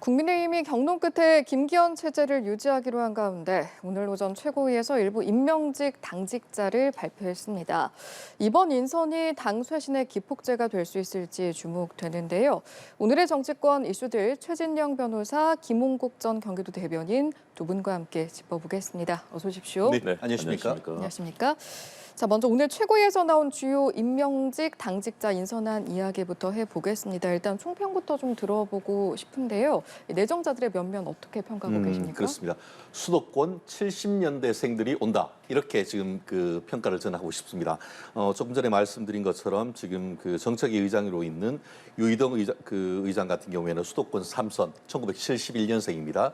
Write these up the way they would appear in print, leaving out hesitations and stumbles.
국민의힘이 경론 끝에 김기현 체제를 유지하기로 한 가운데 오늘 오전 최고위에서 일부 임명직 당직자를 발표했습니다. 이번 인선이 당 쇄신의 기폭제가 될 수 있을지 주목되는데요. 오늘의 정치권 이슈들 최진영 변호사, 김홍국 전 경기도 대변인 두 분과 함께 짚어보겠습니다. 어서 오십시오. 네, 안녕하십니까? 안녕하십니까? 자, 먼저 오늘 최고위에서 나온 주요 임명직 당직자 인선안 이야기부터 해보겠습니다. 일단 총평부터 좀 들어보고 싶은데요. 내정자들의 면면 어떻게 평가하고 계십니까? 그렇습니다. 수도권 70년대생들이 온다. 이렇게 지금 그 평가를 전하고 싶습니다. 조금 전에 말씀드린 것처럼 지금 그 정책위 의장으로 있는 유이동 의장 같은 경우에는 수도권 3선 1971년생입니다.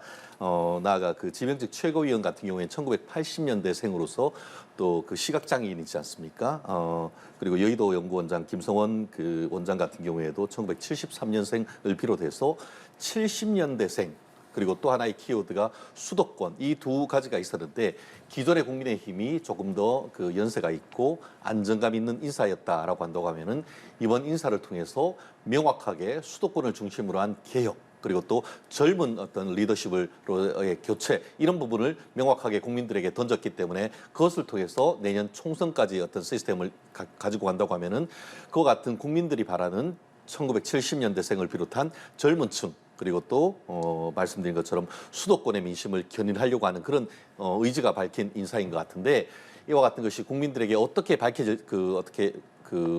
나아가 그 지명직 최고위원 같은 경우에는 1980년대생으로서 또 그 시각장애인이지 않습니까? 그리고 여의도 연구원장 김성원 그 원장 같은 경우에도 1973년생을 비롯해서 70년대생 그리고 또 하나의 키워드가 수도권 이 두 가지가 있었는데 기존의 국민의힘이 조금 더 그 연세가 있고 안정감 있는 인사였다라고 한다고 하면은 이번 인사를 통해서 명확하게 수도권을 중심으로 한 개혁 그리고 또 젊은 어떤 리더십으로의 교체 이런 부분을 명확하게 국민들에게 던졌기 때문에 그것을 통해서 내년 총선까지 어떤 시스템을 가지고 간다고 하면은 그와 같은 국민들이 바라는 1970년대생을 비롯한 젊은 층 그리고 또 말씀드린 것처럼 수도권의 민심을 견인하려고 하는 그런 의지가 밝힌 인사인 것 같은데 이와 같은 것이 국민들에게 어떻게 밝혀질 어떻게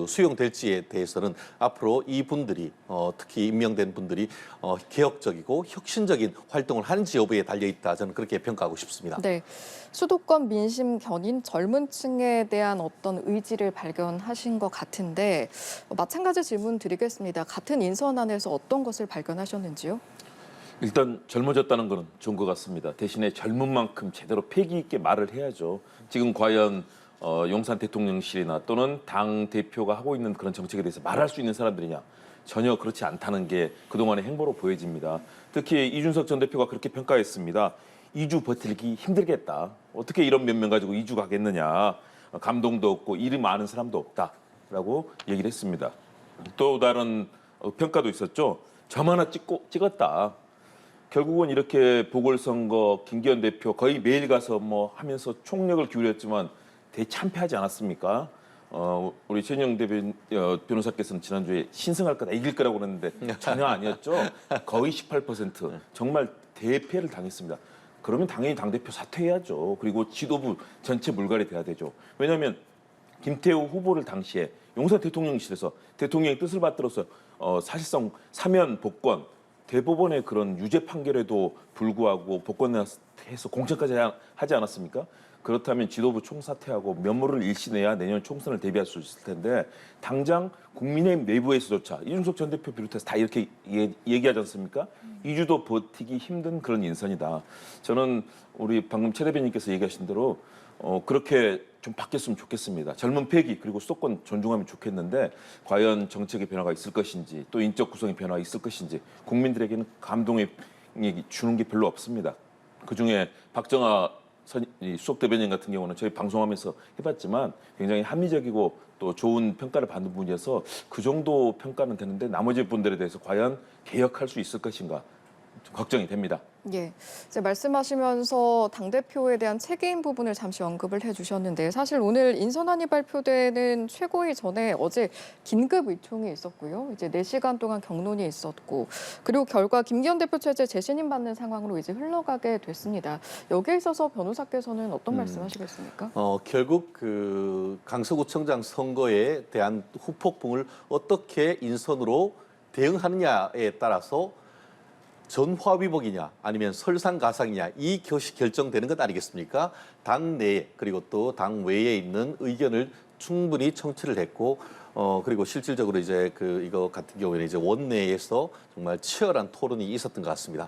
수용될지에 대해서는 앞으로 이 분들이 특히 임명된 분들이 개혁적이고 혁신적인 활동을 하는지 여부에 달려 있다 저는 그렇게 평가하고 싶습니다. 네, 수도권 민심 견인 젊은 층에 대한 어떤 의지를 발견하신 것 같은데 마찬가지 질문 드리겠습니다. 같은 인선안에서 어떤 것을 발견하셨는지요? 일단 젊어졌다는 것은 좋은 것 같습니다. 대신에 젊은 만큼 제대로 패기 있게 말을 해야죠. 지금 과연 용산 대통령실이나 또는 당 대표가 하고 있는 그런 정책에 대해서 말할 수 있는 사람들이냐? 전혀 그렇지 않다는 게 그동안의 행보로 보여집니다. 특히 이준석 전 대표가 그렇게 평가했습니다. 2주 버티기 힘들겠다. 어떻게 이런 면면 가지고 2주 가겠느냐. 감동도 없고 이름 아는 사람도 없다라고 얘기를 했습니다. 또 다른 평가도 있었죠. 점 하나 찍었다. 결국은 이렇게 보궐선거 김기현 대표 거의 매일 가서 뭐 하면서 총력을 기울였지만 대참패하지 않았습니까? 우리 최진영 변호사께서는 지난주에 신승할 거다, 이길 거라고 그랬는데 전혀 아니었죠. 거의 18% 정말 대패를 당했습니다. 그러면 당연히 당대표 사퇴해야죠. 그리고 지도부 전체 물갈이 돼야 되죠. 왜냐하면 김태우 후보를 당시에 용산 대통령실에서 대통령의 뜻을 받들어서 사실상 사면 복권 대법원의 그런 유죄 판결에도 불구하고 복권해서 공천까지 하지 않았습니까? 그렇다면 지도부 총사퇴하고 면모를 일신해야 내년 총선을 대비할 수 있을 텐데 당장 국민의힘 내부에서조차 이준석 전 대표 비롯해서 다 이렇게 얘기하지 않습니까? 2주도 버티기 힘든 그런 인선이다. 저는 우리 방금 최 대변인께서 얘기하신 대로 그렇게 좀 바뀌었으면 좋겠습니다. 젊은 패기 그리고 수도권 존중하면 좋겠는데 과연 정책의 변화가 있을 것인지 또 인적 구성의 변화가 있을 것인지 국민들에게는 감동을 주는 게 별로 없습니다. 그중에 박정아 수석 대변인 같은 경우는 저희 방송하면서 해봤지만 굉장히 합리적이고 또 좋은 평가를 받는 분이어서 그 정도 평가는 되는데 나머지 분들에 대해서 과연 개혁할 수 있을 것인가 좀 걱정이 됩니다. 예, 이제 말씀하시면서 당대표에 대한 책임 부분을 잠시 언급을 해주셨는데 사실 오늘 인선안이 발표되는 최고위 전에 어제 긴급 의총이 있었고요. 이제 4시간 동안 경론이 있었고 그리고 결과 김기현 대표 체제 재신임 받는 상황으로 이제 흘러가게 됐습니다. 여기에 있어서 변호사께서는 어떤 말씀하시겠습니까? 결국 그 강서구청장 선거에 대한 후폭풍을 어떻게 인선으로 대응하느냐에 따라서 전화위복이냐 아니면 설상가상이냐 이 것이 결정되는 것 아니겠습니까? 당 내에 그리고 또 당 외에 있는 의견을 충분히 청취를 했고 그리고 실질적으로 이제 이거 같은 경우에는 이제 원내에서 정말 치열한 토론이 있었던 것 같습니다.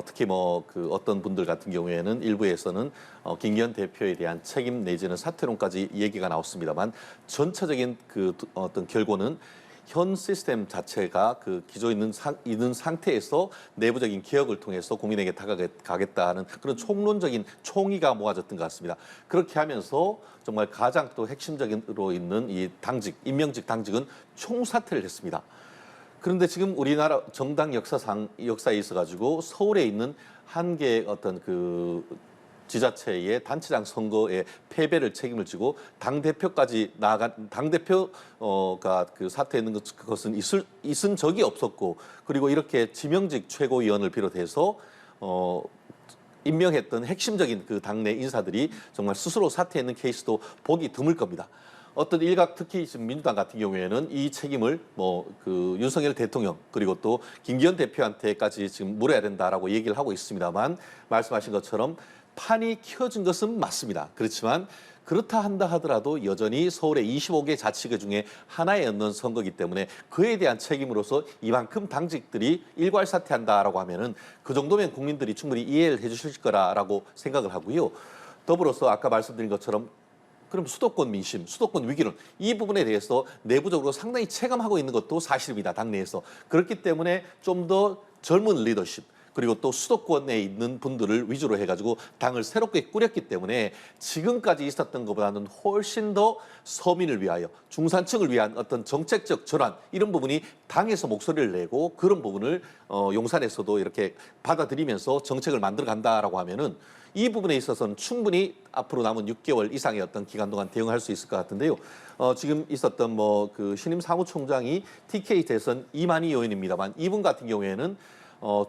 특히 뭐 어떤 분들 같은 경우에는 일부에서는 김기현 대표에 대한 책임 내지는 사퇴론까지 얘기가 나왔습니다만 전체적인 어떤 결과는 현 시스템 자체가 기존에 있는 상태에서 내부적인 개혁을 통해서 국민에게 다가가겠다는 그런 총론적인 총의가 모아졌던 것 같습니다. 그렇게 하면서 정말 가장 또 핵심적으로 있는 이 임명직 당직은 총사퇴를 했습니다. 그런데 지금 우리나라 정당 역사에 있어가지고 서울에 있는 한 개의 어떤 그 지자체의 단체장 선거에 패배를 책임을 지고 당 대표까지 나간 당 대표가 그 사퇴했는 것은 있은 적이 없었고, 그리고 이렇게 지명직 최고위원을 비롯해서 임명했던 핵심적인 그 당내 인사들이 정말 스스로 사퇴했는 케이스도 보기 드물 겁니다. 어떤 일각 특히 지금 민주당 같은 경우에는 이 책임을 그 윤석열 대통령 그리고 또 김기현 대표한테까지 지금 물어야 된다라고 얘기를 하고 있습니다만, 말씀하신 것처럼 판이 켜진 것은 맞습니다. 그렇지만 그렇다 한다 하더라도 여전히 서울의 25개 자치구 중에 하나에 얻는 선거이기 때문에 그에 대한 책임으로서 이만큼 당직들이 일괄 사퇴한다라고 하면은 그 정도면 국민들이 충분히 이해를 해주실 거라고 생각을 하고요. 더불어서 아까 말씀드린 것처럼 그럼 수도권 민심, 수도권 위기론 이 부분에 대해서 내부적으로 상당히 체감하고 있는 것도 사실입니다. 당내에서. 그렇기 때문에 좀 더 젊은 리더십 그리고 또 수도권에 있는 분들을 위주로 해가지고 당을 새롭게 꾸렸기 때문에 지금까지 있었던 것보다는 훨씬 더 서민을 위하여 중산층을 위한 어떤 정책적 전환 이런 부분이 당에서 목소리를 내고 그런 부분을 용산에서도 이렇게 받아들이면서 정책을 만들어 간다라고 하면은 이 부분에 있어서는 충분히 앞으로 남은 6개월 이상의 어떤 기간 동안 대응할 수 있을 것 같은데요. 지금 있었던 그 신임 사무총장이 TK 대선 이만희 의원입니다만 이분 같은 경우에는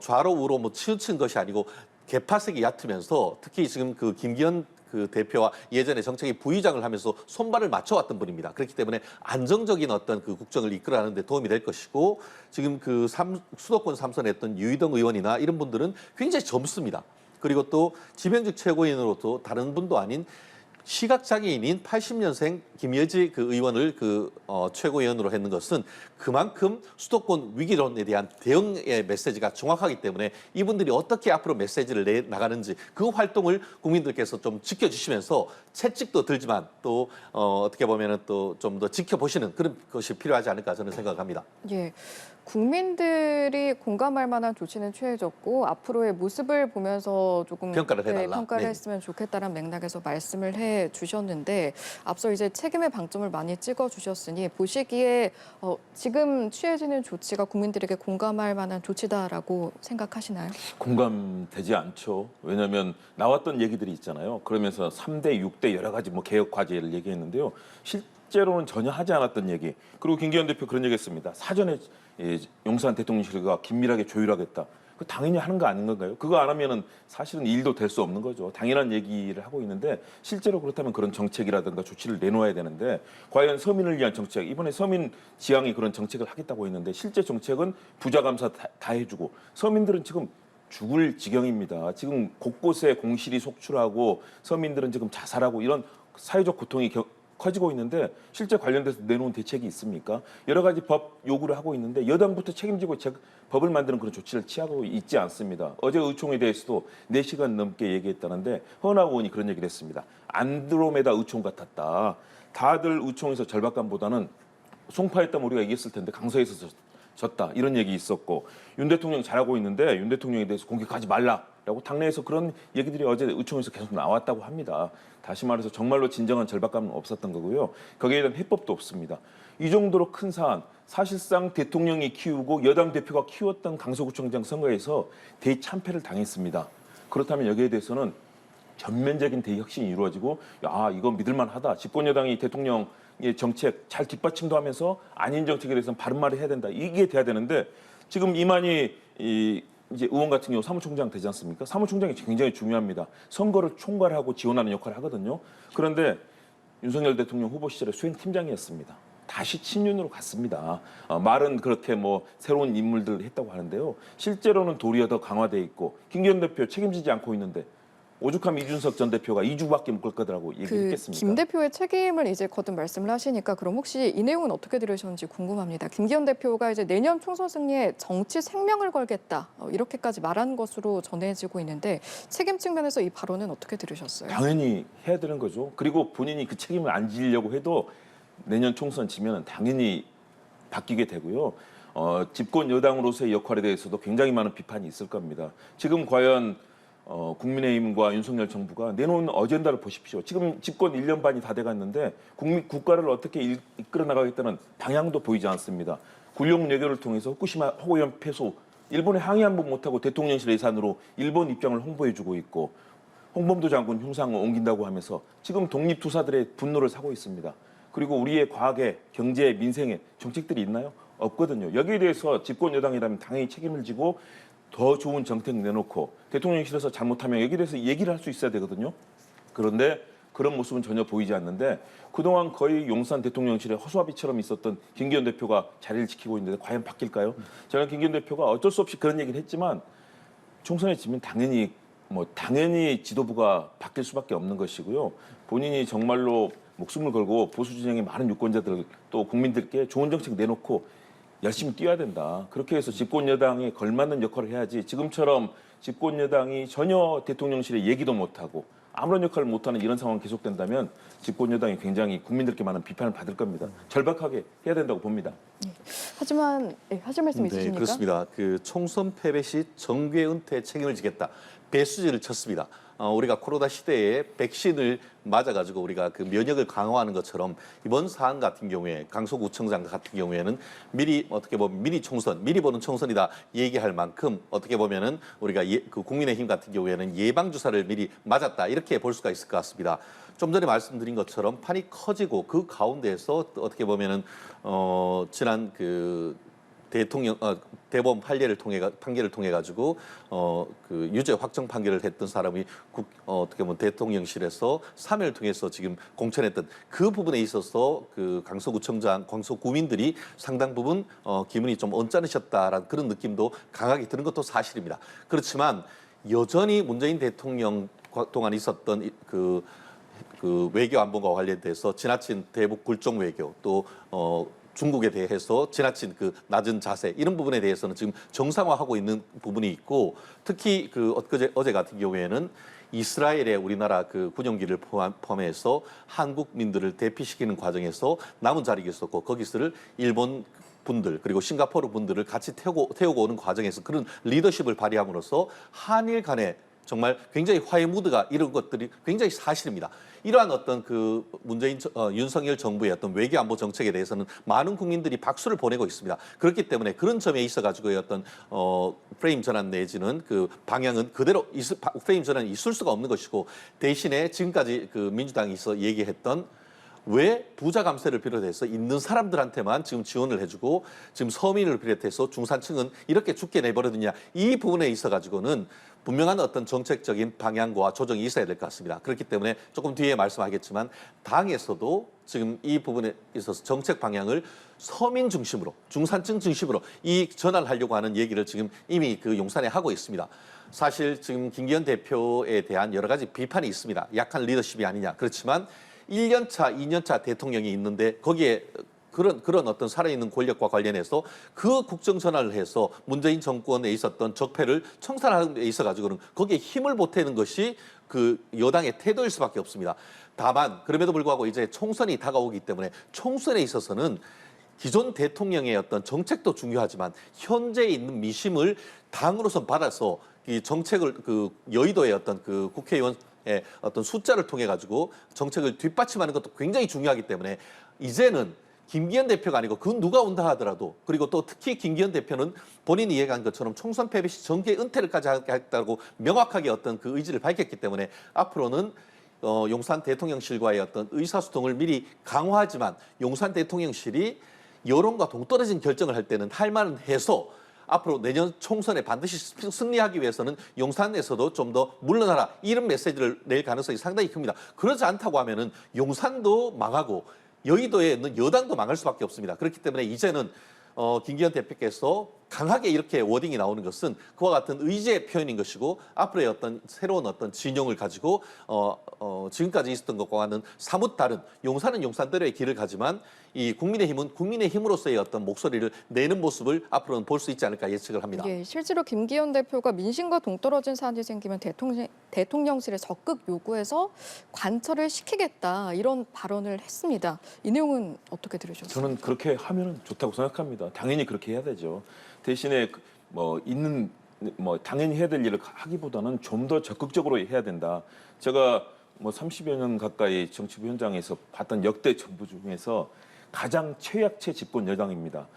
좌로 우로 치우친 것이 아니고 개파색이 얕으면서 특히 지금 그 김기현 그 대표와 예전에 정책위 부의장을 하면서 손발을 맞춰왔던 분입니다. 그렇기 때문에 안정적인 어떤 그 국정을 이끌어가는 데 도움이 될 것이고, 지금 그 수도권 3선에 했던 유이동 의원이나 이런 분들은 굉장히 젊습니다. 그리고 또 지명직 최고위원으로도 다른 분도 아닌 시각장애인인 80년생 김여지 그 의원을 최고위원으로 했는 것은 그만큼 수도권 위기론에 대한 대응의 메시지가 정확하기 때문에 이분들이 어떻게 앞으로 메시지를 내 나가는지 그 활동을 국민들께서 좀 지켜주시면서 채찍도 들지만 또 어떻게 보면은 또 좀 더 지켜보시는 그런 것이 필요하지 않을까 저는 생각합니다. 예. 국민들이 공감할 만한 조치는 취해졌고 앞으로의 모습을 보면서 조금 평가를 해달라. 평가를 네. 했으면 좋겠다는 맥락에서 말씀을 해 주셨는데, 앞서 이제 책임의 방점을 많이 찍어 주셨으니 보시기에 지금 취해지는 조치가 국민들에게 공감할 만한 조치다라고 생각하시나요? 공감되지 않죠. 왜냐하면 나왔던 얘기들이 있잖아요. 그러면서 3대, 6대 여러 가지 개혁 과제를 얘기했는데요. 실제로는 전혀 하지 않았던 얘기. 그리고 김기현 대표 그런 얘기했습니다. 사전에 용산 대통령실과 긴밀하게 조율하겠다. 그 당연히 하는 거 아닌 건가요? 그거 안 하면은 사실은 일도 될 수 없는 거죠. 당연한 얘기를 하고 있는데 실제로 그렇다면 그런 정책이라든가 조치를 내놓아야 되는데 과연 서민을 위한 정책, 이번에 서민 지향이 그런 정책을 하겠다고 했는데 실제 정책은 부자 감사 다 해주고 서민들은 지금 죽을 지경입니다. 지금 곳곳에 공실이 속출하고 서민들은 지금 자살하고 이런 사회적 고통이 커지고 있는데 실제 관련돼서 내놓은 대책이 있습니까? 여러 가지 법 요구를 하고 있는데 여당부터 책임지고 법을 만드는 그런 조치를 취하고 있지 않습니다. 어제 의총에 대해서도 4시간 넘게 얘기했다는데 허은하 의원이 그런 얘기를 했습니다. 안드로메다 의총 같았다. 다들 의총에서 절박감보다는 송파했다면 우리가 이겼을 텐데 강서에서 졌다. 이런 얘기 있었고, 윤 대통령 잘하고 있는데 윤 대통령에 대해서 공격하지 말라라고 당내에서 그런 얘기들이 어제 의총에서 계속 나왔다고 합니다. 다시 말해서 정말로 진정한 절박감은 없었던 거고요. 거기에 대한 해법도 없습니다. 이 정도로 큰 사안, 사실상 대통령이 키우고 여당 대표가 키웠던 강서구청장 선거에서 대참패를 당했습니다. 그렇다면 여기에 대해서는 전면적인 대혁신이 이루어지고 이거 믿을만하다. 집권 여당이 대통령의 정책 잘 뒷받침도 하면서 아닌 정책에 대해서는 바른 말을 해야 된다. 이게 돼야 되는데 지금 이만희 이제 의원 같은 경우 사무총장 되지 않습니까? 사무총장이 굉장히 중요합니다. 선거를 총괄하고 지원하는 역할을 하거든요. 그런데 윤석열 대통령 후보 시절에 수행팀장이었습니다. 다시 친윤으로 갔습니다. 말은 그렇게 새로운 인물들을 했다고 하는데요. 실제로는 도리어 더 강화돼 있고 김기현 대표 책임지지 않고 있는데 오죽하면 이준석 전 대표가 2주밖에 못 갈 거라고 얘기했겠습니까? 김 대표의 책임을 이제 거듭 말씀을 하시니까 그럼 혹시 이 내용은 어떻게 들으셨는지 궁금합니다. 김기현 대표가 이제 내년 총선 승리에 정치 생명을 걸겠다 이렇게까지 말한 것으로 전해지고 있는데 책임 측면에서 이 발언은 어떻게 들으셨어요? 당연히 해야 되는 거죠. 그리고 본인이 그 책임을 안 지려고 해도 내년 총선 지면 당연히 바뀌게 되고요. 집권 여당으로서의 역할에 대해서도 굉장히 많은 비판이 있을 겁니다. 지금 과연 국민의힘과 윤석열 정부가 내놓은 어젠다를 보십시오. 지금 집권 1년 반이 다 돼갔는데 국가를 어떻게 이끌어 나가겠다는 방향도 보이지 않습니다. 굴욕 외교를 통해서 후쿠시마核오염 폐소 일본에 항의 한 번 못하고 대통령실 예산으로 일본 입장을 홍보해주고 있고 홍범도 장군 흉상을 옮긴다고 하면서 지금 독립투사들의 분노를 사고 있습니다. 그리고 우리의 과학에, 경제에, 민생에 정책들이 있나요? 없거든요. 여기에 대해서 집권 여당이라면 당연히 책임을 지고 더 좋은 정책 내놓고 대통령실에서 잘못하면 여기에 대해서 얘기를 할 수 있어야 되거든요. 그런데 그런 모습은 전혀 보이지 않는데 그동안 거의 용산 대통령실의 허수아비처럼 있었던 김기현 대표가 자리를 지키고 있는데 과연 바뀔까요? 저는 김기현 대표가 어쩔 수 없이 그런 얘기를 했지만 총선에 지면 당연히 지도부가 바뀔 수밖에 없는 것이고요. 본인이 정말로 목숨을 걸고 보수 진영의 많은 유권자들 또 국민들께 좋은 정책 내놓고 열심히 뛰어야 된다. 그렇게 해서 집권 여당에 걸맞는 역할을 해야지 지금처럼 집권 여당이 전혀 대통령실에 얘기도 못하고 아무런 역할을 못하는 이런 상황이 계속된다면 집권 여당이 굉장히 국민들께 많은 비판을 받을 겁니다. 절박하게 해야 된다고 봅니다. 하지만 하실 말씀 있으십니까? 네, 그렇습니다. 그 총선 패배 시 정계 은퇴 책임을 지겠다. 배수지를 쳤습니다. 우리가 코로나 시대에 백신을 맞아가지고 우리가 그 면역을 강화하는 것처럼 이번 사안 같은 경우에 강서구청장 같은 경우에는 미리 어떻게 보면 미리 총선, 미리 보는 총선이다 얘기할 만큼 어떻게 보면은 우리가 그 국민의힘 같은 경우에는 예방 주사를 미리 맞았다 이렇게 볼 수가 있을 것 같습니다. 좀 전에 말씀드린 것처럼 판이 커지고 그 가운데에서 어떻게 보면은 지난 그 대법원 판결을 통해 가지고 그 유죄 확정 판결을 했던 사람이 어떻게 보면 대통령실에서 사면을 통해서 지금 공천했던 그 부분에 있어서 그 강서구청장, 강서구민들이 상당 부분 기분이 좀 언짢으셨다라는 그런 느낌도 강하게 드는 것도 사실입니다. 그렇지만 여전히 문재인 대통령 동안 있었던 그 외교 안보과 관련돼서 지나친 대북 굴종 외교 또 중국에 대해서 지나친 그 낮은 자세 이런 부분에 대해서는 지금 정상화하고 있는 부분이 있고 특히 그 어제 같은 경우에는 이스라엘에 우리나라 그 군용기를 포함해서 한국민들을 대피시키는 과정에서 남은 자리가 있었고 거기서를 일본 분들 그리고 싱가포르 분들을 같이 태우고 오는 과정에서 그런 리더십을 발휘함으로써 한일 간에 정말 굉장히 화해 무드가 이런 것들이 굉장히 사실입니다. 이러한 어떤 그 윤석열 정부의 어떤 외교 안보 정책에 대해서는 많은 국민들이 박수를 보내고 있습니다. 그렇기 때문에 그런 점에 있어가지고의 어떤 프레임 전환 내지는 그 방향은 그대로 프레임 전환이 있을 수가 없는 것이고 대신에 지금까지 그 민주당이 얘기했던 왜 부자 감세를 비롯해서 있는 사람들한테만 지금 지원을 해주고 지금 서민을 비롯해서 중산층은 이렇게 죽게 내버려두냐 이 부분에 있어가지고는 분명한 어떤 정책적인 방향과 조정이 있어야 될 것 같습니다. 그렇기 때문에 조금 뒤에 말씀하겠지만 당에서도 지금 이 부분에 있어서 정책 방향을 서민 중심으로 중산층 중심으로 이 전환을 하려고 하는 얘기를 지금 이미 그 용산에 하고 있습니다. 사실 지금 김기현 대표에 대한 여러 가지 비판이 있습니다. 약한 리더십이 아니냐. 그렇지만 1년차, 2년차 대통령이 있는데 거기에 그런 어떤 살아있는 권력과 관련해서 그 국정 전환을 해서 문재인 정권에 있었던 적폐를 청산하는 데 있어가지고는 거기에 힘을 보태는 것이 그 여당의 태도일 수밖에 없습니다. 다만 그럼에도 불구하고 이제 총선이 다가오기 때문에 총선에 있어서는 기존 대통령의 어떤 정책도 중요하지만 현재 있는 민심을 당으로서 받아서 이 정책을 그 여의도의 어떤 그 국회의원 어떤 숫자를 통해 가지고 정책을 뒷받침하는 것도 굉장히 중요하기 때문에 이제는 김기현 대표가 아니고 그 누가 온다 하더라도 그리고 또 특히 김기현 대표는 본인이 얘기한 것처럼 총선 패배 시 정계 은퇴를까지 하겠다고 명확하게 어떤 그 의지를 밝혔기 때문에 앞으로는 용산 대통령실과의 어떤 의사소통을 미리 강화하지만 용산 대통령실이 여론과 동떨어진 결정을 할 때는 할 만은 해서 앞으로 내년 총선에 반드시 승리하기 위해서는 용산에서도 좀 더 물러나라 이런 메시지를 낼 가능성이 상당히 큽니다. 그렇지 않다고 하면은 용산도 망하고 여의도에 있는 여당도 망할 수밖에 없습니다. 그렇기 때문에 이제는 김기현 대표께서 강하게 이렇게 워딩이 나오는 것은 그와 같은 의지의 표현인 것이고 앞으로의 어떤 새로운 어떤 진영을 가지고 지금까지 있었던 것과는 사뭇 다른 용산은 용산대로의 길을 가지만 이 국민의힘은 국민의힘으로서의 어떤 목소리를 내는 모습을 앞으로는 볼 수 있지 않을까 예측을 합니다. 예, 실제로 김기현 대표가 민심과 동떨어진 사안이 생기면 대통령실에 적극 요구해서 관철을 시키겠다 이런 발언을 했습니다. 이 내용은 어떻게 들으셨어요? 저는 그렇게 하면 좋다고 생각합니다. 당연히 그렇게 해야 되죠. 대신에 당연히 해야 될 일을 하기보다는 좀 더 적극적으로 해야 된다. 제가 30여 년 가까이 정치부 현장에서 봤던 역대 정부 중에서 가장 최약체 집권 여당입니다.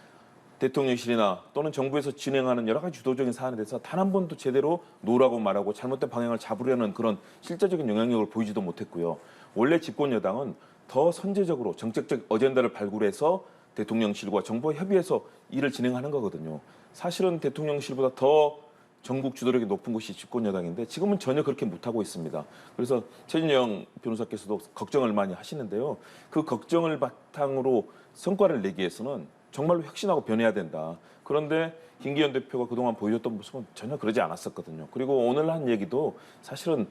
대통령실이나 또는 정부에서 진행하는 여러 가지 주도적인 사안에 대해서 단 한 번도 제대로 노라고 말하고 잘못된 방향을 잡으려는 그런 실제적인 영향력을 보이지도 못했고요. 원래 집권 여당은 더 선제적으로 정책적 어젠다를 발굴해서 대통령실과 정부와 협의해서 일을 진행하는 거거든요. 사실은 대통령실보다 더 전국 주도력이 높은 곳이 집권 여당인데 지금은 전혀 그렇게 못하고 있습니다. 그래서 최진영 변호사께서도 걱정을 많이 하시는데요. 그 걱정을 바탕으로 성과를 내기 위해서는 정말로 혁신하고 변해야 된다. 그런데 김기현 대표가 그동안 보여줬던 모습은 전혀 그러지 않았었거든요. 그리고 오늘 한 얘기도 사실은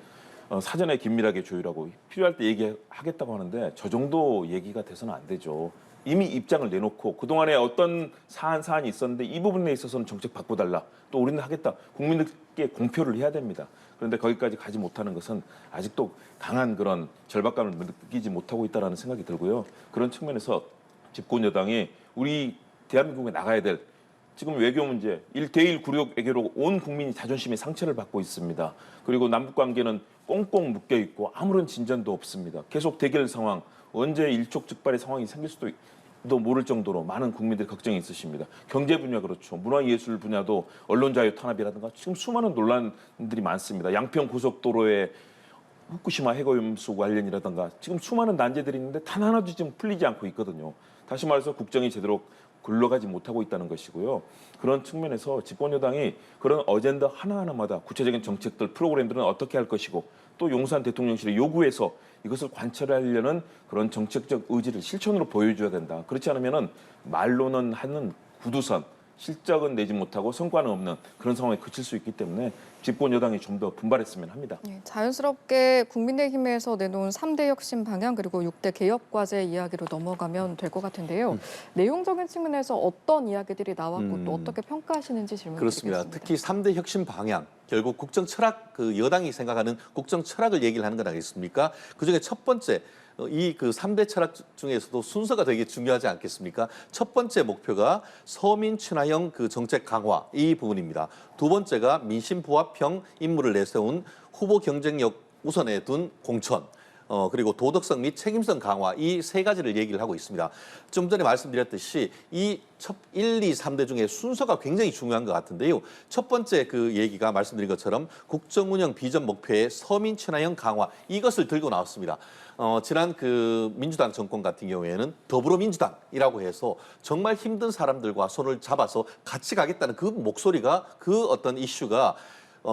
사전에 긴밀하게 조율하고 필요할 때 얘기하겠다고 하는데 저 정도 얘기가 돼서는 안 되죠. 이미 입장을 내놓고 그동안에 어떤 사안이 있었는데 이 부분에 있어서는 정책 바꿔달라. 또 우리는 하겠다. 국민들께 공표를 해야 됩니다. 그런데 거기까지 가지 못하는 것은 아직도 강한 그런 절박감을 느끼지 못하고 있다는 생각이 들고요. 그런 측면에서 집권 여당이 우리 대한민국에 나가야 될 지금 외교 문제 1대1 굴욕 외교로 온 국민이 자존심의 상처를 받고 있습니다. 그리고 남북 관계는 꽁꽁 묶여 있고 아무런 진전도 없습니다. 계속 대결 상황, 언제 일촉즉발의 상황이 생길 수도 모를 정도로 많은 국민들이 걱정이 있으십니다. 경제 분야 그렇죠. 문화예술 분야도 언론 자유 탄압이라든가 지금 수많은 논란들이 많습니다. 양평 고속도로에 후쿠시마 핵오염수 관련이라든가 지금 수많은 난제들이 있는데 단 하나도 지금 풀리지 않고 있거든요. 다시 말해서 국정이 제대로 굴러가지 못하고 있다는 것이고요. 그런 측면에서 집권 여당이 그런 어젠다 하나하나마다 구체적인 정책들, 프로그램들은 어떻게 할 것이고 또 용산 대통령실의 요구에서 이것을 관철하려는 그런 정책적 의지를 실천으로 보여줘야 된다. 그렇지 않으면은 말로는 하는 구두선, 실적은 내지 못하고 성과는 없는 그런 상황에 그칠 수 있기 때문에 집권 여당이 좀 더 분발했으면 합니다. 예, 자연스럽게 국민의힘에서 내놓은 3대 혁신 방향 그리고 6대 개혁 과제 이야기로 넘어가면 될 것 같은데요. 내용적인 측면에서 어떤 이야기들이 나왔고 또 어떻게 평가하시는지 질문드리겠습니다. 그렇습니다. 특히 3대 혁신 방향, 결국 국정 철학, 그 여당이 생각하는 국정 철학을 얘기를 하는 건 아니겠습니까? 그중에 첫 번째, 이 그 3대 철학 중에서도 순서가 되게 중요하지 않겠습니까? 첫 번째 목표가 서민 친화형 그 정책 강화 이 부분입니다. 두 번째가 민심 부합형 인물을 내세운 후보 경쟁력 우선에 둔 공천. 그리고 도덕성 및 책임성 강화 이 세 가지를 얘기를 하고 있습니다. 좀 전에 말씀드렸듯이 이 1, 2, 3대 중에 순서가 굉장히 중요한 것 같은데요. 첫 번째 그 얘기가 말씀드린 것처럼 국정운영 비전 목표의 서민 친화형 강화 이것을 들고 나왔습니다. 지난 그 민주당 정권 같은 경우에는 더불어민주당이라고 해서 정말 힘든 사람들과 손을 잡아서 같이 가겠다는 그 목소리가 그 어떤 이슈가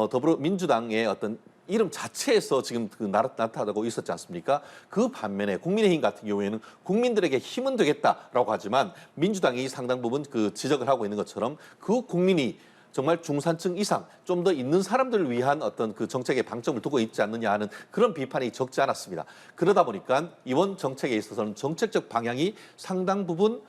더불어민주당의 어떤 이름 자체에서 지금 그 나타나고 있었지 않습니까? 그 반면에 국민의힘 같은 경우에는 국민들에게 힘은 되겠다라고 하지만 민주당이 상당 부분 그 지적을 하고 있는 것처럼 그 국민이 정말 중산층 이상 좀 더 있는 사람들을 위한 어떤 그 정책의 방점을 두고 있지 않느냐 하는 그런 비판이 적지 않았습니다. 그러다 보니까 이번 정책에 있어서는 정책적 방향이 상당 부분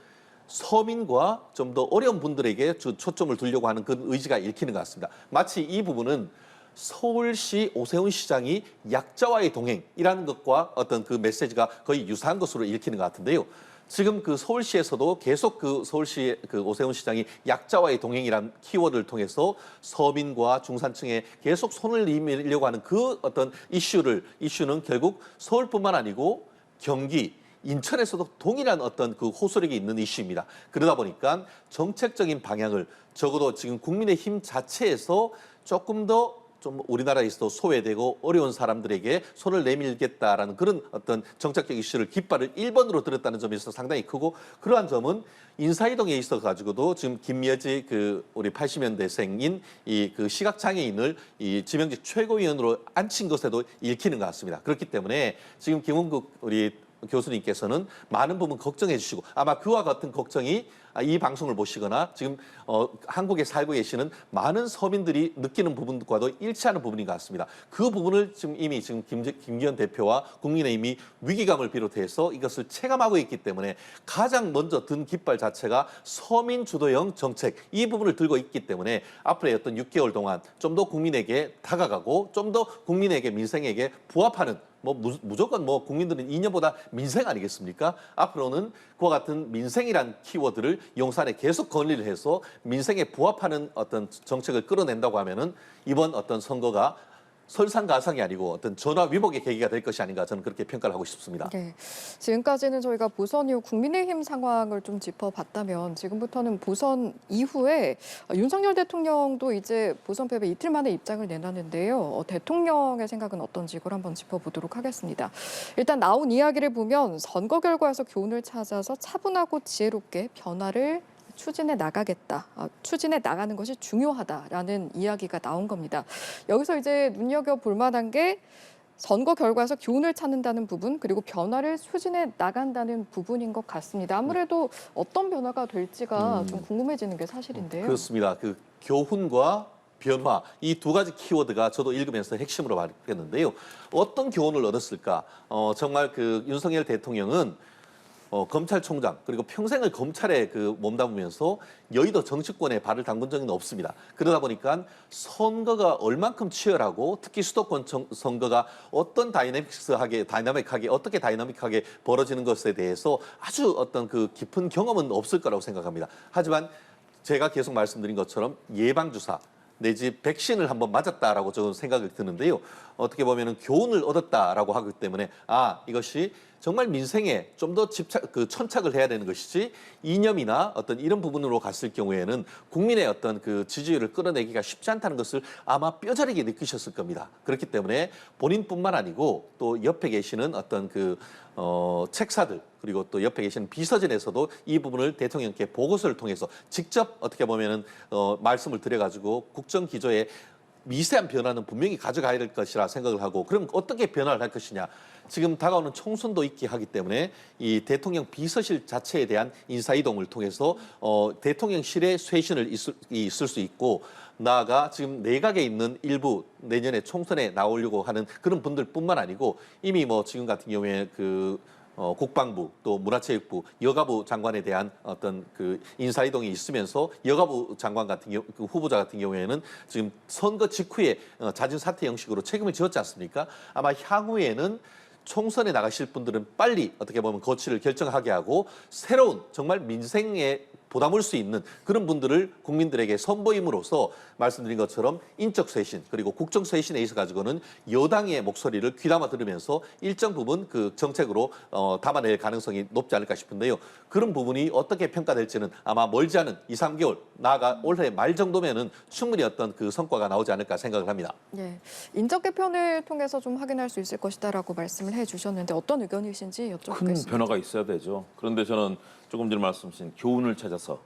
서민과 좀 더 어려운 분들에게 초점을 두려고 하는 그런 의지가 읽히는 것 같습니다. 마치 이 부분은 서울시 오세훈 시장이 약자와의 동행이라는 것과 어떤 그 메시지가 거의 유사한 것으로 읽히는 것 같은데요. 지금 그 서울시에서도 계속 그 서울시 그 오세훈 시장이 약자와의 동행이라는 키워드를 통해서 서민과 중산층에 계속 손을 내밀려고 하는 그 어떤 이슈는 결국 서울뿐만 아니고 경기, 인천에서도 동일한 어떤 그 호소력이 있는 이슈입니다. 그러다 보니까 정책적인 방향을 적어도 지금 국민의힘 자체에서 조금 더 좀 우리나라에서도 소외되고 어려운 사람들에게 손을 내밀겠다라는 그런 어떤 정책적 이슈를 깃발을 1번으로 들었다는 점에서 상당히 크고 그러한 점은 인사이동에 있어 가지고도 지금 김여지 그 우리 80년대생인 이 그 시각장애인을 이 지명직 최고위원으로 앉힌 것에도 읽히는 것 같습니다. 그렇기 때문에 지금 김은국 우리 교수님께서는 많은 부분 걱정해 주시고 아마 그와 같은 걱정이 이 방송을 보시거나 지금 한국에 살고 계시는 많은 서민들이 느끼는 부분과도 일치하는 부분인 것 같습니다. 그 부분을 지금 이미 지금 김기현 대표와 국민의힘이 위기감을 비롯해서 이것을 체감하고 있기 때문에 가장 먼저 든 깃발 자체가 서민 주도형 정책 이 부분을 들고 있기 때문에 앞으로의 어떤 6개월 동안 좀 더 국민에게 다가가고 좀 더 국민에게 민생에게 부합하는 무조건 국민들은 이념보다 민생 아니겠습니까? 앞으로는 그와 같은 민생이란 키워드를 용산에 계속 건의를 해서 민생에 부합하는 어떤 정책을 끌어낸다고 하면은 이번 어떤 선거가 설상가상이 아니고 어떤 전화위복의 계기가 될 것이 아닌가 저는 그렇게 평가를 하고 싶습니다. 네. 지금까지는 저희가 보선 이후 국민의힘 상황을 좀 짚어봤다면 지금부터는 보선 이후에 윤석열 대통령도 이제 보선 패배 이틀 만에 입장을 내놨는데요. 대통령의 생각은 어떤지 그걸 한번 짚어보도록 하겠습니다. 일단 나온 이야기를 보면 선거 결과에서 교훈을 찾아서 차분하고 지혜롭게 변화를 추진해 나가겠다. 추진해 나가는 것이 중요하다라는 이야기가 나온 겁니다. 여기서 이제 눈여겨볼 만한 게 선거 결과에서 교훈을 찾는다는 부분 그리고 변화를 추진해 나간다는 부분인 것 같습니다. 아무래도 어떤 변화가 될지가 좀 궁금해지는 게 사실인데요. 그렇습니다. 그 교훈과 변화 이 두 가지 키워드가 저도 읽으면서 핵심으로 발견했는데요. 어떤 교훈을 얻었을까? 정말 그 윤석열 대통령은 검찰총장 그리고 평생을 검찰에 몸담으면서 여의도 정치권에 발을 담근 적은 없습니다. 그러다 보니까 선거가 얼만큼 치열하고 특히 수도권 선거가 어떤 다이나믹하게 어떻게 다이나믹하게 벌어지는 것에 대해서 아주 어떤 그 깊은 경험은 없을 거라고 생각합니다. 하지만 제가 계속 말씀드린 것처럼 예방주사 내지 백신을 한번 맞았다라고 저는 생각이 드는데요. 어떻게 보면 교훈을 얻었다라고 하기 때문에 이것이 정말 민생에 좀 더 천착을 해야 되는 것이지 이념이나 어떤 이런 부분으로 갔을 경우에는 국민의 어떤 그 지지율을 끌어내기가 쉽지 않다는 것을 아마 뼈저리게 느끼셨을 겁니다. 그렇기 때문에 본인뿐만 아니고 또 옆에 계시는 어떤 책사들 그리고 또 옆에 계시는 비서진에서도 이 부분을 대통령께 보고서를 통해서 직접 어떻게 보면은 말씀을 드려가지고 국정 기조에 미세한 변화는 분명히 가져가야 될 것이라 생각을 하고 그럼 어떻게 변화를 할 것이냐. 지금 다가오는 총선도 있기 하기 때문에 이 대통령 비서실 자체에 대한 인사이동을 통해서 대통령실의 쇄신을 있을 수 있고 나아가 지금 내각에 있는 일부 내년에 총선에 나오려고 하는 그런 분들뿐만 아니고 이미 지금 같은 경우에 국방부 또 문화체육부 여가부 장관에 대한 어떤 인사이동이 있으면서 여가부 장관 같은 경우 후보자 같은 경우에는 지금 선거 직후에 자진 사퇴 형식으로 책임을 지었지 않습니까? 아마 향후에는 총선에 나가실 분들은 빨리 어떻게 보면 거취를 결정하게 하고 새로운 정말 민생에 보담을 수 있는 그런 분들을 국민들에게 선보임으로써 말씀드린 것처럼 인적 쇄신 그리고 국정 쇄신에 있어 가지고는 여당의 목소리를 귀담아 들으면서 일정 부분 그 정책으로 담아낼 가능성이 높지 않을까 싶은데요. 그런 부분이 어떻게 평가될지는 아마 멀지 않은 2, 3개월 나아가 올해 말 정도면은 충분히 어떤 그 성과가 나오지 않을까 생각을 합니다. 예, 인적 개편을 통해서 좀 확인할 수 있을 것이다라고 말씀을 해주셨는데 어떤 의견이신지 큰 여쭤보겠습니다. 변화가 있어야 되죠. 그런데 저는 조금 전에 말씀하신 교훈을 찾아서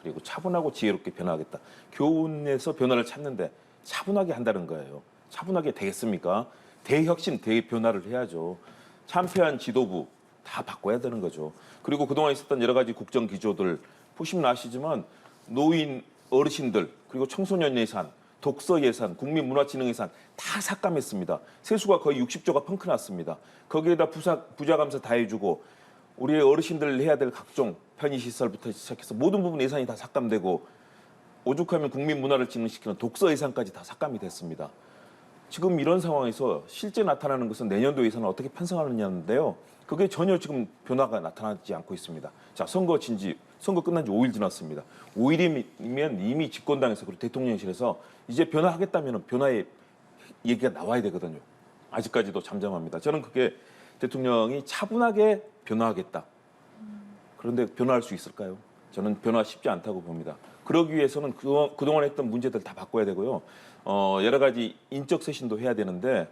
그리고 차분하고 지혜롭게 변화하겠다. 교훈에서 변화를 찾는데 차분하게 한다는 거예요. 차분하게 되겠습니까? 대혁신, 대변화를 해야죠. 참패한 지도부 다 바꿔야 되는 거죠. 그리고 그동안 있었던 여러 가지 국정 기조들 보시면 아시지만 노인, 어르신들 그리고 청소년 예산, 독서 예산, 국민문화진흥 예산 다 삭감했습니다. 세수가 거의 60조가 펑크 났습니다. 거기에다 부자 감사 다 해주고 우리의 어르신들 해야 될 각종 편의시설부터 시작해서 모든 부분 예산이 다 삭감되고 오죽하면 국민 문화를 진흥시키는 독서 예산까지 다 삭감이 됐습니다. 지금 이런 상황에서 실제 나타나는 것은 내년도 예산을 어떻게 편성하느냐인데요. 그게 전혀 지금 변화가 나타나지 않고 있습니다. 자, 선거 끝난 지 5일 지났습니다. 5일이면 이미 집권당에서 그리고 대통령실에서 이제 변화하겠다면 변화의 얘기가 나와야 되거든요. 아직까지도 잠잠합니다. 저는 그게 대통령이 차분하게 변화하겠다. 그런데 변화할 수 있을까요? 저는 변화 쉽지 않다고 봅니다. 그러기 위해서는 그동안 했던 문제들 다 바꿔야 되고요. 여러 가지 인적 쇄신도 해야 되는데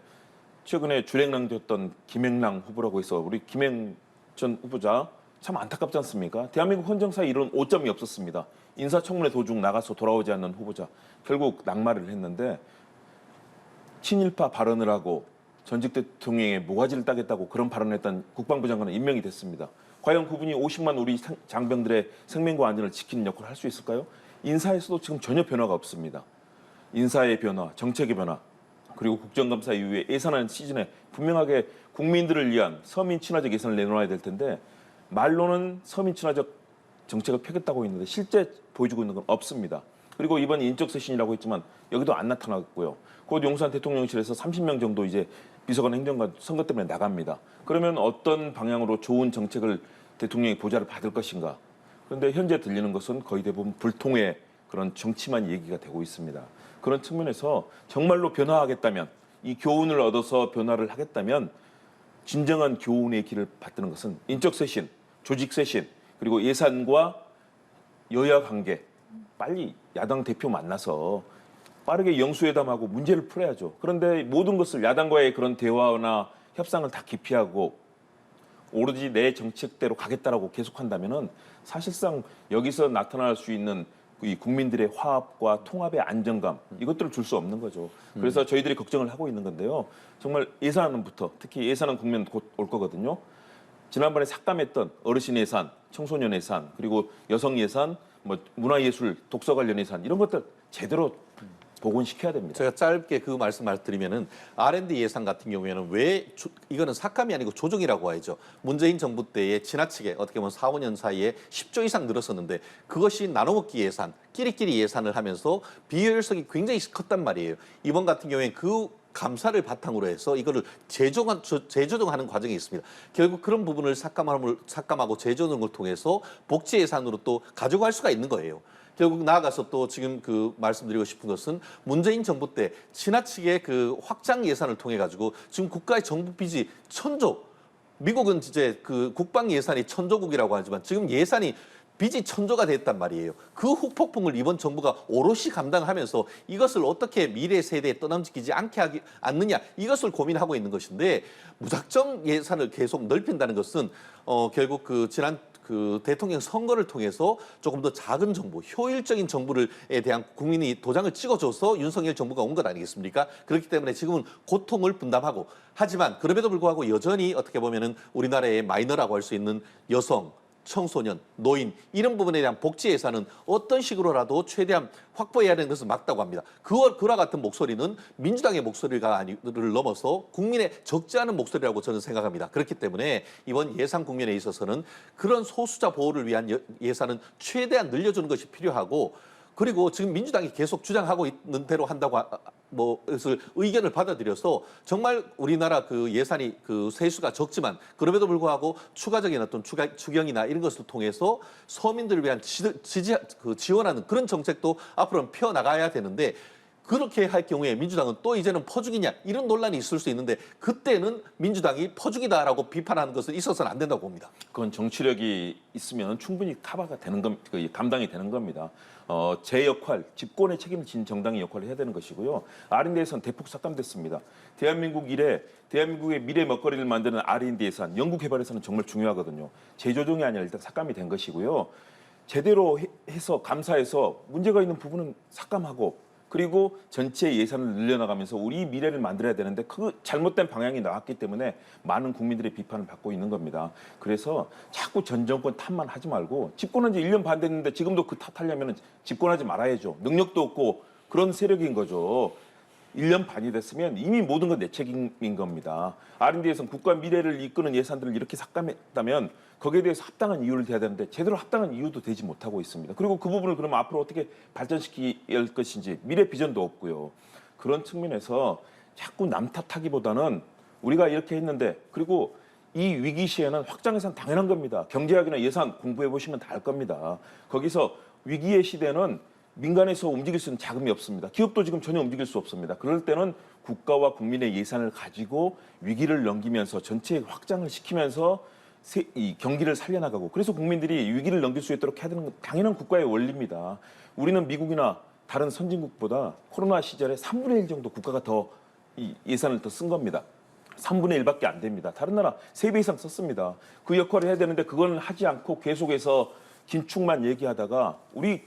최근에 주랭랑됐던 김행랑 후보라고 해서 우리 김행 전 후보자 참 안타깝지 않습니까? 대한민국 헌정사에 이런 오점이 없었습니다. 인사청문회 도중 나가서 돌아오지 않는 후보자. 결국 낙마를 했는데 친일파 발언을 하고 전직 대통령의 모가지를 따겠다고 그런 발언을 했던 국방부 장관은 임명이 됐습니다. 과연 그분이 50만 우리 장병들의 생명과 안전을 지키는 역할을 할 수 있을까요? 인사에서도 지금 전혀 변화가 없습니다. 인사의 변화, 정책의 변화, 그리고 국정감사 이후에 예산안 시즌에 분명하게 국민들을 위한 서민 친화적 예산을 내놓아야 될 텐데 말로는 서민 친화적 정책을 펴겠다고 했는데 실제 보여주고 있는 건 없습니다. 그리고 이번 인적 쇄신이라고 했지만 여기도 안 나타났고요. 곧 용산 대통령실에서 30명 정도 이제 비서관 행정관 선거 때문에 나갑니다. 그러면 어떤 방향으로 좋은 정책을 대통령이 보좌를 받을 것인가. 그런데 현재 들리는 것은 거의 대부분 불통의 그런 정치만 얘기가 되고 있습니다. 그런 측면에서 정말로 변화하겠다면 이 교훈을 얻어서 변화를 하겠다면 진정한 교훈의 길을 받드는 것은 인적 쇄신, 조직 쇄신, 그리고 예산과 여야 관계, 빨리 야당 대표 만나서 빠르게 영수회담하고 문제를 풀어야죠. 그런데 모든 것을 야당과의 그런 대화나 협상을 다 기피하고 오로지 내 정책대로 가겠다라고 계속한다면은 사실상 여기서 나타날 수 있는 이 국민들의 화합과 통합의 안정감 이것들을 줄 수 없는 거죠. 그래서 저희들이 걱정을 하고 있는 건데요. 정말 예산안부터 특히 예산안 국면 곧 올 거거든요. 지난번에 삭감했던 어르신 예산, 청소년 예산, 그리고 여성 예산, 뭐 문화예술, 독서 관련 예산 이런 것들 제대로 복원시켜야 됩니다. 제가 짧게 그 말씀드리면은 R&D 예산 같은 경우에는 이거는 삭감이 아니고 조정이라고 하죠. 문재인 정부 때에 지나치게 어떻게 보면 4, 5년 사이에 10조 이상 늘었었는데 그것이 나눠먹기 예산, 끼리끼리 예산을 하면서 비효율성이 굉장히 컸단 말이에요. 이번 같은 경우에는 그 감사를 바탕으로 해서 이거를 재조정하는 과정이 있습니다. 결국 그런 부분을 삭감하고 재조정을 통해서 복지 예산으로 또 가져갈 수가 있는 거예요. 결국 나아가서 또 지금 그 말씀드리고 싶은 것은 문재인 정부 때 지나치게 그 확장 예산을 통해 가지고 지금 국가의 정부 빚이 1,000조, 미국은 이제 그 국방 예산이 1,000조국이라고 하지만 지금 예산이 빚이 1,000조가 됐단 말이에요. 그 후폭풍을 이번 정부가 오롯이 감당하면서 이것을 어떻게 미래 세대에 떠넘기지 않느냐 이것을 고민하고 있는 것인데 무작정 예산을 계속 넓힌다는 것은 결국 그 지난 그 대통령 선거를 통해서 조금 더 작은 정부, 효율적인 정부에 대한 국민이 도장을 찍어줘서 윤석열 정부가 온 것 아니겠습니까? 그렇기 때문에 지금은 고통을 분담하고 하지만 그럼에도 불구하고 여전히 어떻게 보면은 우리나라의 마이너라고 할 수 있는 여성, 청소년, 노인 이런 부분에 대한 복지 예산은 어떤 식으로라도 최대한 확보해야 되는 것은 맞다고 합니다. 그와 같은 목소리는 민주당의 목소리를 넘어서 국민의 적지 않은 목소리라고 저는 생각합니다. 그렇기 때문에 이번 예산 국면에 있어서는 그런 소수자 보호를 위한 예산은 최대한 늘려주는 것이 필요하고 그리고 지금 민주당이 계속 주장하고 있는 대로 한다고 것을 의견을 받아들여서 정말 우리나라 그 예산이 그 세수가 적지만 그럼에도 불구하고 추가적인 어떤 추경이나 이런 것을 통해서 서민들을 위한 지원하는 그런 정책도 앞으로는 펴나가야 되는데 그렇게 할 경우에 민주당은 또 이제는 퍼주기냐 이런 논란이 있을 수 있는데 그때는 민주당이 퍼주기다라고 비판하는 것은 있어서는 안 된다고 봅니다. 그건 정치력이 있으면 충분히 커버가 되는 감당이 되는 겁니다. 제 역할, 집권의 책임을 진 정당의 역할을 해야 되는 것이고요. R&D 예산 대폭 삭감됐습니다. 대한민국 이래 대한민국의 미래 먹거리를 만드는 R&D 예산, 연구개발 예산은 정말 중요하거든요. 재조정이 아니라 일단 삭감이 된 것이고요. 제대로 해서 감사해서 문제가 있는 부분은 삭감하고 그리고 전체 예산을 늘려나가면서 우리 미래를 만들어야 되는데 그 잘못된 방향이 나왔기 때문에 많은 국민들의 비판을 받고 있는 겁니다. 그래서 자꾸 전 정권 탓만 하지 말고 집권한 지 1년 반 됐는데 지금도 그 탓하려면 집권하지 말아야죠. 능력도 없고 그런 세력인 거죠. 1년 반이 됐으면 이미 모든 건 내 책임인 겁니다. R&D에서 국가 미래를 이끄는 예산들을 이렇게 삭감했다면 거기에 대해서 합당한 이유를 대야 되는데 제대로 합당한 이유도 되지 못하고 있습니다. 그리고 그 부분을 그러면 앞으로 어떻게 발전시킬 것인지 미래 비전도 없고요. 그런 측면에서 자꾸 남 탓하기보다는 우리가 이렇게 했는데 그리고 이 위기 시에는 확장 예산 당연한 겁니다. 경제학이나 예산 공부해 보시면 다 알 겁니다. 거기서 위기의 시대는 민간에서 움직일 수 있는 자금이 없습니다. 기업도 지금 전혀 움직일 수 없습니다. 그럴 때는 국가와 국민의 예산을 가지고 위기를 넘기면서 전체 확장을 시키면서 이 경기를 살려나가고 그래서 국민들이 위기를 넘길 수 있도록 해야 되는 건 당연한 국가의 원리입니다. 우리는 미국이나 다른 선진국보다 코로나 시절에 3분의 1 정도 국가가 더 이 예산을 더 쓴 겁니다. 3분의 1밖에 안 됩니다. 다른 나라 3배 이상 썼습니다. 그 역할을 해야 되는데 그건 하지 않고 계속해서 긴축만 얘기하다가 우리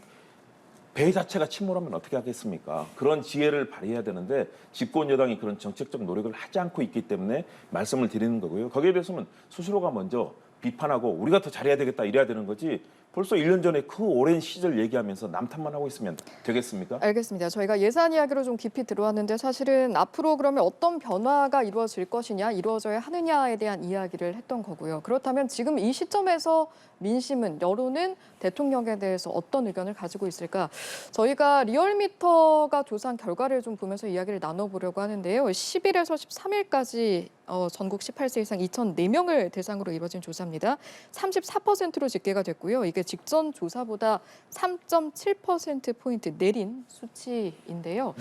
배 자체가 침몰하면 어떻게 하겠습니까? 그런 지혜를 발휘해야 되는데 집권 여당이 그런 정책적 노력을 하지 않고 있기 때문에 말씀을 드리는 거고요. 거기에 대해서는 스스로가 먼저 비판하고 우리가 더 잘해야 되겠다 이래야 되는 거지 벌써 1년 전에 그 오랜 시절 얘기하면서 남 탓만 하고 있으면 되겠습니까? 알겠습니다. 저희가 예산 이야기로 좀 깊이 들어왔는데 사실은 앞으로 그러면 어떤 변화가 이루어질 것이냐, 이루어져야 하느냐에 대한 이야기를 했던 거고요. 그렇다면 지금 이 시점에서 민심은, 여론은 대통령에 대해서 어떤 의견을 가지고 있을까? 저희가 리얼미터가 조사한 결과를 좀 보면서 이야기를 나눠보려고 하는데요. 10일에서 13일까지 전국 18세 이상 2,004명을 대상으로 이루어진 조사입니다. 34%로 집계가 됐고요. 이게 직전 조사보다 3.7%포인트 내린 수치인데요.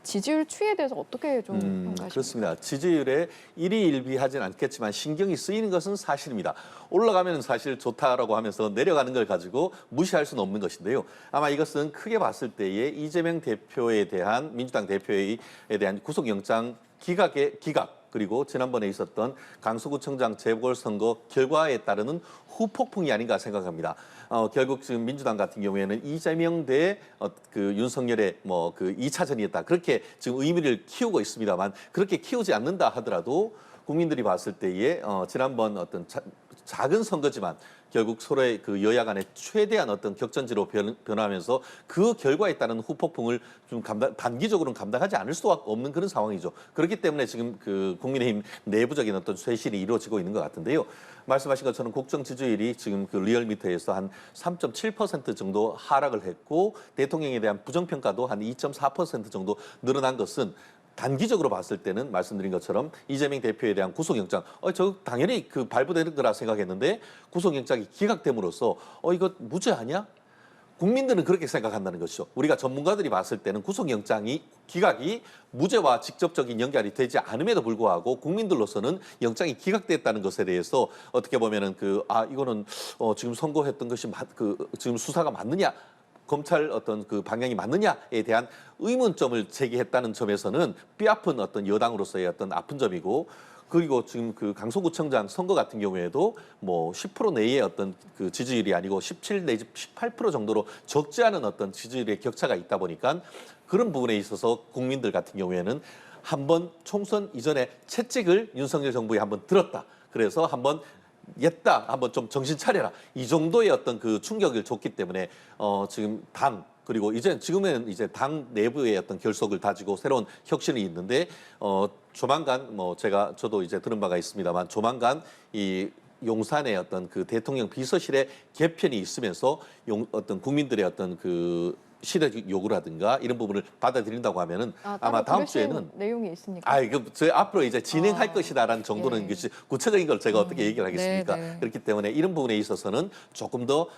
지지율 추이에 대해서 어떻게 좀 평가하십니까? 그렇습니다. 지지율에 일희일비하진 않겠지만 신경이 쓰이는 것은 사실입니다. 올라가면 사실 좋다라고 하면서 내려가는 걸 가지고 무시할 수는 없는 것인데요. 아마 이것은 크게 봤을 때에 이재명 대표에 대한 민주당 대표에 대한 구속영장 기각 그리고 지난번에 있었던 강서구청장 재보궐선거 결과에 따르는 후폭풍이 아닌가 생각합니다. 결국 지금 민주당 같은 경우에는 이재명 대 그 윤석열의 그 2차전이었다. 그렇게 지금 의미를 키우고 있습니다만 그렇게 키우지 않는다 하더라도 국민들이 봤을 때에 지난번 어떤 작은 선거지만 결국 서로의 그 여야 간의 최대한 어떤 격전지로 변화하면서 그 결과에 따른 후폭풍을 좀 단기적으로는 감당하지 않을 수 없는 그런 상황이죠. 그렇기 때문에 지금 그 국민의힘 내부적인 어떤 쇄신이 이루어지고 있는 것 같은데요. 말씀하신 것처럼 국정 지지율이 지금 그 리얼미터에서 한 3.7% 정도 하락을 했고 대통령에 대한 부정평가도 한 2.4% 정도 늘어난 것은 단기적으로 봤을 때는 말씀드린 것처럼 이재명 대표에 대한 구속영장, 저 당연히 그 발부되는 거라 생각했는데 구속영장이 기각됨으로써 이거 무죄 아니야? 국민들은 그렇게 생각한다는 것이죠. 우리가 전문가들이 봤을 때는 구속영장이 기각이 무죄와 직접적인 연결이 되지 않음에도 불구하고 국민들로서는 영장이 기각됐다는 것에 대해서 어떻게 보면은 이거는 지금 선고했던 것이 지금 수사가 맞느냐? 검찰 어떤 그 방향이 맞느냐에 대한 의문점을 제기했다는 점에서는 뼈아픈 어떤 여당으로서의 어떤 아픈 점이고 그리고 지금 그 강서구청장 선거 같은 경우에도 10% 내의 어떤 그 지지율이 아니고 17 내지 18% 정도로 적지 않은 어떤 지지율의 격차가 있다 보니까 그런 부분에 있어서 국민들 같은 경우에는 한번 총선 이전에 채찍을 윤석열 정부에 한번 들었다. 그래서 한번 한번 좀 정신 차려라. 이 정도의 어떤 그 충격을 줬기 때문에 지금 그리고 지금은 이제 당 내부의 어떤 결속을 다지고 새로운 혁신이 있는데 조만간 저도 이제 들은 바가 있습니다만 조만간 이 용산의 어떤 그 대통령 비서실의 개편이 있으면서 어떤 국민들의 어떤 그 시대적 요구라든가 이런 부분을 받아들인다고 하면은 아마 다음 주에는 내용이 있습니까? 저희 앞으로 이제 진행할 것이다라는 정도는 예. 구체적인 걸 제가 어떻게 얘기를 하겠습니까? 네. 그렇기 때문에 이런 부분에 있어서는 조금 더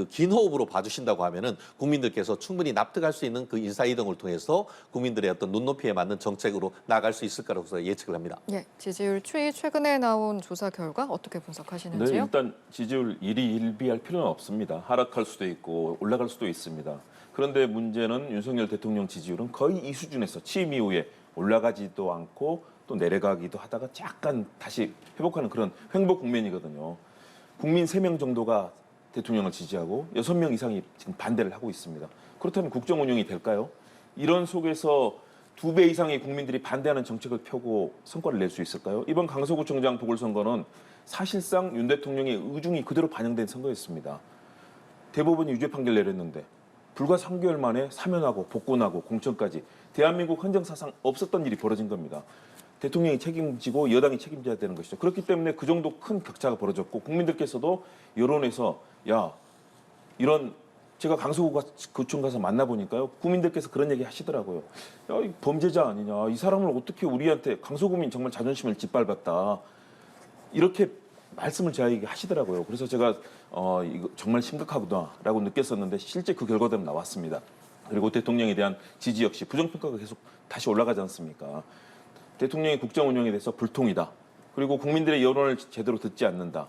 긴 호흡으로 봐주신다고 하면은 국민들께서 충분히 납득할 수 있는 그 인사 이동을 통해서 국민들의 어떤 눈높이에 맞는 정책으로 나아갈 수 있을 거라고 예측을 합니다. 예, 지지율 추이 최근에 나온 조사 결과 어떻게 분석하시는지요? 네, 일단 지지율 일희일비할 필요는 없습니다. 하락할 수도 있고 올라갈 수도 있습니다. 그런데 문제는 윤석열 대통령 지지율은 거의 이 수준에서 취임 이후에 올라가지도 않고 또 내려가기도 하다가 약간 다시 회복하는 그런 횡보 국면이거든요. 국민 3명 정도가 대통령을 지지하고 6명 이상이 지금 반대를 하고 있습니다. 그렇다면 국정 운영이 될까요? 이런 속에서 2배 이상의 국민들이 반대하는 정책을 펴고 성과를 낼 수 있을까요? 이번 강서구청장 보궐선거는 사실상 윤 대통령의 의중이 그대로 반영된 선거였습니다. 대법원이 유죄 판결 내렸는데 불과 3개월 만에 사면하고 복권하고 공천까지 대한민국 헌정사상 없었던 일이 벌어진 겁니다. 대통령이 책임지고 여당이 책임져야 되는 것이죠. 그렇기 때문에 그 정도 큰 격차가 벌어졌고 국민들께서도 여론에서 이런 제가 강서구청 가서 만나보니까요. 국민들께서 그런 얘기 하시더라고요. 이 범죄자 아니냐. 이 사람을 어떻게 우리한테 강서구민 정말 자존심을 짓밟았다. 이렇게 말씀을 저에게 하시더라고요. 그래서 제가 이거 정말 심각하구나라고 느꼈었는데 실제 그 결과대로 나왔습니다. 그리고 대통령에 대한 지지 역시 부정평가가 계속 다시 올라가지 않습니까? 대통령의 국정 운영에 대해서 불통이다. 그리고 국민들의 여론을 제대로 듣지 않는다.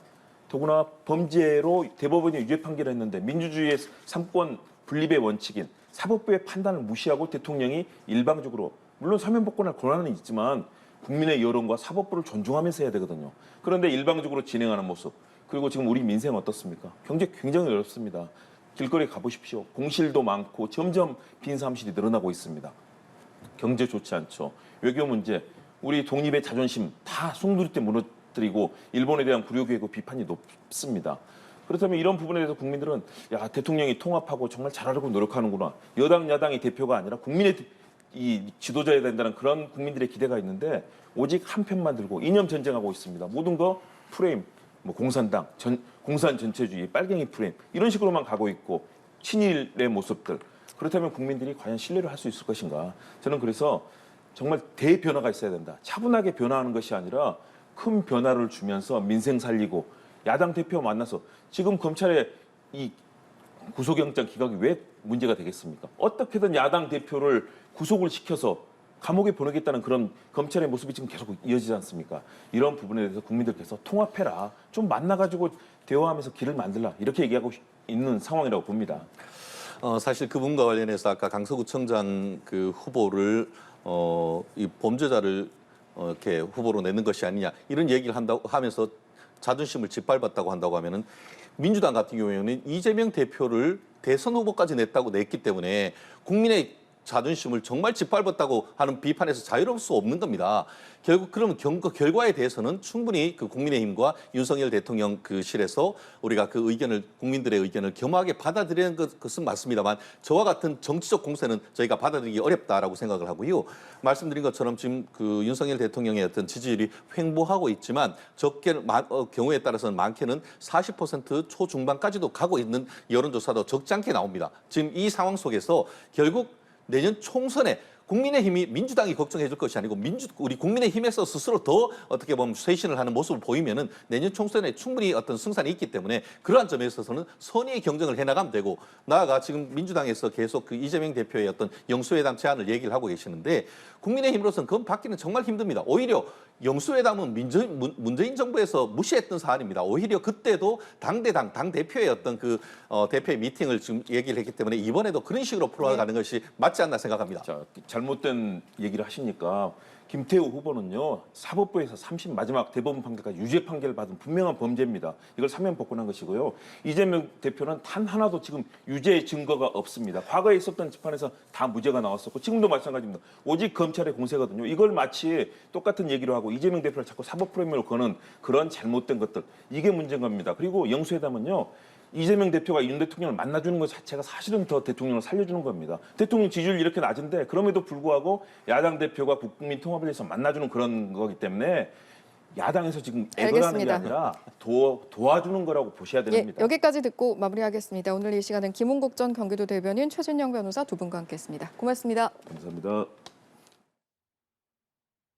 더구나 범죄로 대법원이 유죄 판결을 했는데 민주주의의 3권 분립의 원칙인 사법부의 판단을 무시하고 대통령이 일방적으로 물론 사면복권할 권한은 있지만 국민의 여론과 사법부를 존중하면서 해야 되거든요. 그런데 일방적으로 진행하는 모습. 그리고 지금 우리 민생 어떻습니까? 경제 굉장히 어렵습니다. 길거리 가보십시오. 공실도 많고 점점 빈 사무실이 늘어나고 있습니다. 경제 좋지 않죠. 외교 문제. 우리 독립의 자존심 다 송두리 때 무너뜨리고 일본에 대한 굴욕이고 비판이 높습니다. 그렇다면 이런 부분에 대해서 국민들은 대통령이 통합하고 정말 잘하려고 노력하는구나. 여당 야당의 대표가 아니라 국민의 이 지도자여야 된다는 그런 국민들의 기대가 있는데 오직 한 편만 들고 이념 전쟁하고 있습니다. 모든 거 프레임, 공산당, 공산 전체주의, 빨갱이 프레임 이런 식으로만 가고 있고 친일의 모습들. 그렇다면 국민들이 과연 신뢰를 할 수 있을 것인가? 저는 그래서 정말 대변화가 있어야 된다. 차분하게 변화하는 것이 아니라 큰 변화를 주면서 민생 살리고 야당 대표 만나서 지금 검찰의 이 구속영장 기각이 왜 문제가 되겠습니까? 어떻게든 야당 대표를 구속을 시켜서 감옥에 보내겠다는 그런 검찰의 모습이 지금 계속 이어지지 않습니까? 이런 부분에 대해서 국민들께서 통합해라, 좀 만나가지고 대화하면서 길을 만들라 이렇게 얘기하고 있는 상황이라고 봅니다. 사실 그분과 관련해서 아까 강서구청장 그 후보를 이 범죄자를 이렇게 후보로 내는 것이 아니냐 이런 얘기를 한다고 하면서 자존심을 짓밟았다고 한다고 하면은 민주당 같은 경우에는 이재명 대표를 대선 후보까지 냈기 때문에 국민의 자존심을 정말 짓밟았다고 하는 비판에서 자유로울 수 없는 겁니다. 결국 그러면 결과에 대해서는 충분히 그 국민의힘과 윤석열 대통령 그 실에서 우리가 그 의견을 국민들의 의견을 겸허하게 받아들이는 것은 맞습니다만 저와 같은 정치적 공세는 저희가 받아들이기 어렵다라고 생각을 하고요. 말씀드린 것처럼 지금 그 윤석열 대통령의 어떤 지지율이 횡보하고 있지만 경우에 따라서는 많게는 40% 초중반까지도 가고 있는 여론조사도 적지 않게 나옵니다. 지금 이 상황 속에서 결국 내년 총선에 국민의힘이 민주당이 걱정해 줄 것이 아니고 우리 국민의힘에서 스스로 더 어떻게 보면 쇄신을 하는 모습을 보이면은 내년 총선에 충분히 어떤 승산이 있기 때문에 그러한 점에 있어서는 선의의 경쟁을 해나가면 되고 나아가 지금 민주당에서 계속 그 이재명 대표의 어떤 영수회담 제안을 얘기를 하고 계시는데 국민의힘으로서는 그건 받기는 정말 힘듭니다. 오히려 영수회담은 문재인 정부에서 무시했던 사안입니다. 오히려 그때도 당 대표의 어떤 그 대표의 미팅을 지금 얘기를 했기 때문에 이번에도 그런 식으로 풀어가는 것이 맞지 않나 생각합니다. 자, 잘못된 얘기를 하시니까 김태우 후보는요 사법부에서 3심 마지막 대법원 판결까지 유죄 판결을 받은 분명한 범죄입니다. 이걸 사면 복권한 것이고요. 이재명 대표는 단 하나도 지금 유죄 증거가 없습니다. 과거에 있었던 재판에서 다 무죄가 나왔었고 지금도 마찬가지입니다. 오직 검찰의 공세거든요. 이걸 마치 똑같은 얘기로 하고 이재명 대표를 자꾸 사법 프레임으로 거는 그런 잘못된 것들 이게 문제인 겁니다. 그리고 영수회담은요. 이재명 대표가 윤 대통령을 만나주는 것 자체가 사실은 더 대통령을 살려주는 겁니다. 대통령 지지율이 이렇게 낮은데 그럼에도 불구하고 야당 대표가 국민 통합을 위해서 만나주는 그런 거기 때문에 야당에서 지금 애걸하는 게 알겠습니다. 아니라 도와주는 거라고 보셔야 예, 됩니다. 여기까지 듣고 마무리하겠습니다. 오늘 이 시간은 김은국 전 경기도 대변인 최진영 변호사 두 분과 함께했습니다. 고맙습니다. 감사합니다.